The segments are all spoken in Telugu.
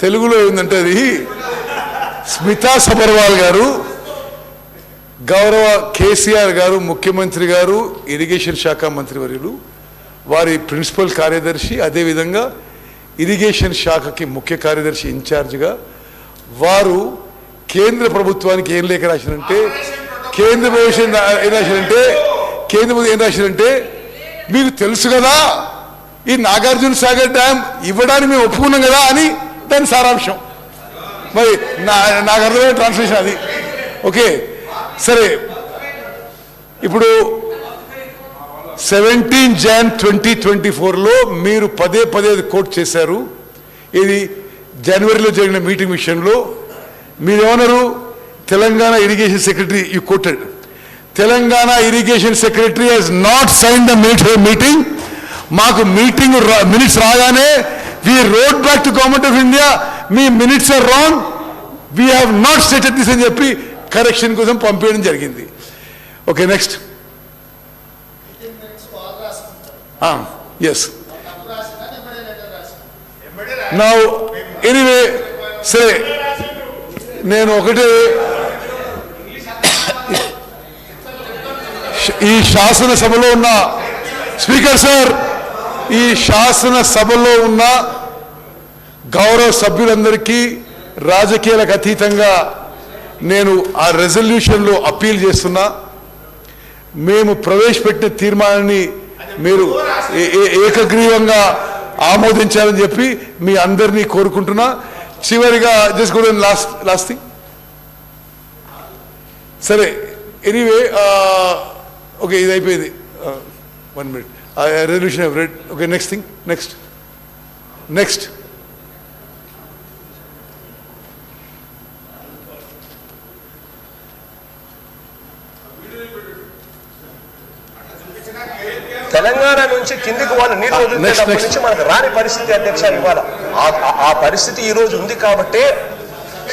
తెలుగులో ఏంటంటే అది స్మితా సబర్వాల్ గారు, గౌరవ కేసీఆర్ గారు ముఖ్యమంత్రి గారు, ఇరిగేషన్ శాఖ మంత్రివర్యులు, వారి ప్రిన్సిపల్ కార్యదర్శి, అదేవిధంగా ఇరిగేషన్ శాఖకి ముఖ్య కార్యదర్శి ఇన్ఛార్జిగా వారు కేంద్ర ప్రభుత్వానికి ఏం లేఖ రాశారంటే, కేంద్ర ప్రభుత్వం ఏం రాశారంటే మీకు తెలుసు కదా ఈ నాగార్జున సాగర్ డ్యామ్ ఇవ్వడానికి మేము ఒప్పుకున్నాం కదా అని దాని సారాంశం. మరి నాకు అర్థమైన ట్రాన్స్లేషన్ అది. ఓకే సరే, ఇప్పుడు 17 Jan 2024లో మీరు పదే కోట్ చేశారు. ఇది జనవరిలో జరిగిన మీటింగ్ విషయంలో మీరేమన్నారు? Telangana irrigation secretary, you quoted, Telangana irrigation secretary he's not sign the meeting. మాకు మీటింగ్ మినిట్స్ రాగానే we wrote back to government of India, మీ minutes are wrong, we have not stated this అని చెప్పి కరెక్షన్ కోసం పంపించడం జరిగింది. Okay next. Yes now anyway సరే, నేను ఒకటే ఈ శాసనసభలో ఉన్న స్పీకర్ సార్, ఈ శాసనసభలో ఉన్న గౌరవ సభ్యులందరికీ రాజకీయాలకు అతీతంగా నేను ఆ రెజల్యూషన్లో అప్పీల్ చేస్తున్నా. మేము ప్రవేశపెట్టిన తీర్మానాన్ని మీరు ఏకగ్రీవంగా ఆమోదించాలని చెప్పి మీ అందరినీ కోరుకుంటున్నా. చివరిగా జస్ట్ గో లాస్ట్ థింగ్. సరే ఎనీవే ఓకే, ఇది అయిపోయింది. 1 minute. Resolution I have read. Okay, next thing. Next. Telangana నుంచి కిందికి వాళ్ళు నీళ్ళు వదిలినప్పటి నుంచి మనకు రాని పరిస్థితి అధ్యక్ష ఇవాళ ఆ పరిస్థితి ఈ రోజు ఉంది కాబట్టి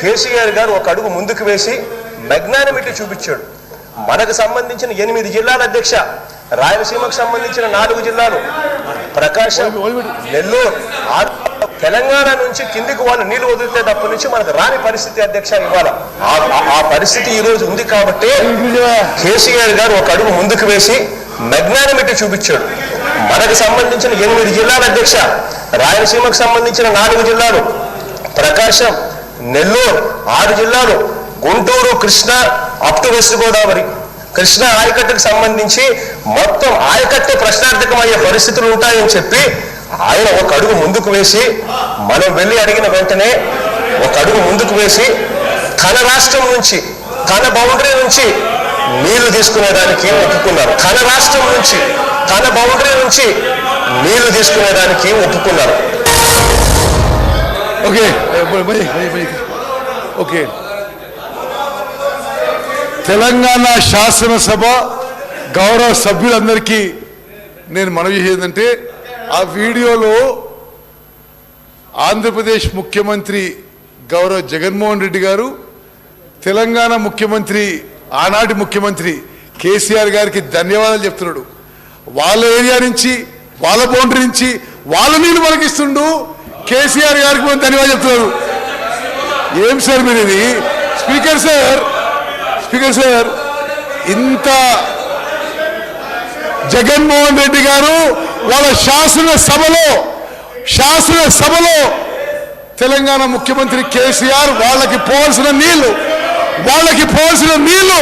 కేసీఆర్ గారు ఒక అడుగు ముందుకు వేసి మెగ్నానిమిటీ చూపించాడు. మనకు సంబంధించిన 8 జిల్లాల అధ్యక్ష, రాయలసీమకు సంబంధించిన 4 జిల్లాలు, ప్రకాశం, నెల్లూరు, తెలంగాణ నుంచి కిందికి వాళ్ళు నీళ్లు వదిలితేటప్పటి నుంచి మనకు రాని పరిస్థితి అధ్యక్ష ఇవాళ ఆ పరిస్థితి ఈ రోజు ఉంది కాబట్టి కేసీఆర్ గారు ఒక అడుగు ముందుకు వేసి మెగ్నానిమిటీ చూపించాడు. మనకు సంబంధించిన 8 జిల్లాల అధ్యక్ష, రాయలసీమకు సంబంధించిన 4 జిల్లాలు, ప్రకాశం, నెల్లూరు 6 జిల్లాలు, Guntur, Krishna up to West Godavari, Krishna ఆయకట్టుకు సంబంధించి మొత్తం ఆయకట్టు ప్రశ్నార్థకమయ్యే పరిస్థితులు ఉంటాయని చెప్పి ఆయన ఒక అడుగు ముందుకు వేసి, మనం వెళ్ళి అడిగిన వెంటనే ఒక అడుగు ముందుకు వేసి తన రాష్ట్రం నుంచి, తన బౌండరీ నుంచి నీళ్లు తీసుకునేదానికి ఒప్పుకున్నారు. తన రాష్ట్రం నుంచి, తన బౌండరీ నుంచి నీళ్లు తీసుకునేదానికి ఒప్పుకున్నారు. ఓకే ఓకే, తెలంగాణ శాసనసభ గౌరవ సభ్యులందరికీ నేను మనవి చేసేదంటే, ఆ వీడియోలో ఆంధ్రప్రదేశ్ ముఖ్యమంత్రి గౌరవ జగన్మోహన్ రెడ్డి గారు తెలంగాణ ముఖ్యమంత్రి, ఆనాటి ముఖ్యమంత్రి కేసీఆర్ గారికి ధన్యవాదాలు చెప్తున్నాడు. వాళ్ళ ఏరియా నుంచి, వాళ్ళ బౌండరీ నుంచి వాళ్ళ నీళ్ళు మనకిస్తుండు, కేసీఆర్ గారికి మనం ధన్యవాదాలు చెప్తున్నారు. ఏం సార్ మీరు ఇది? స్పీకర్ సార్, ఇంత జగన్మోహన్ రెడ్డి గారు వాళ్ళ శాసనసభలో తెలంగాణ ముఖ్యమంత్రి కేసీఆర్ వాళ్ళకి పోవాల్సిన నీళ్లు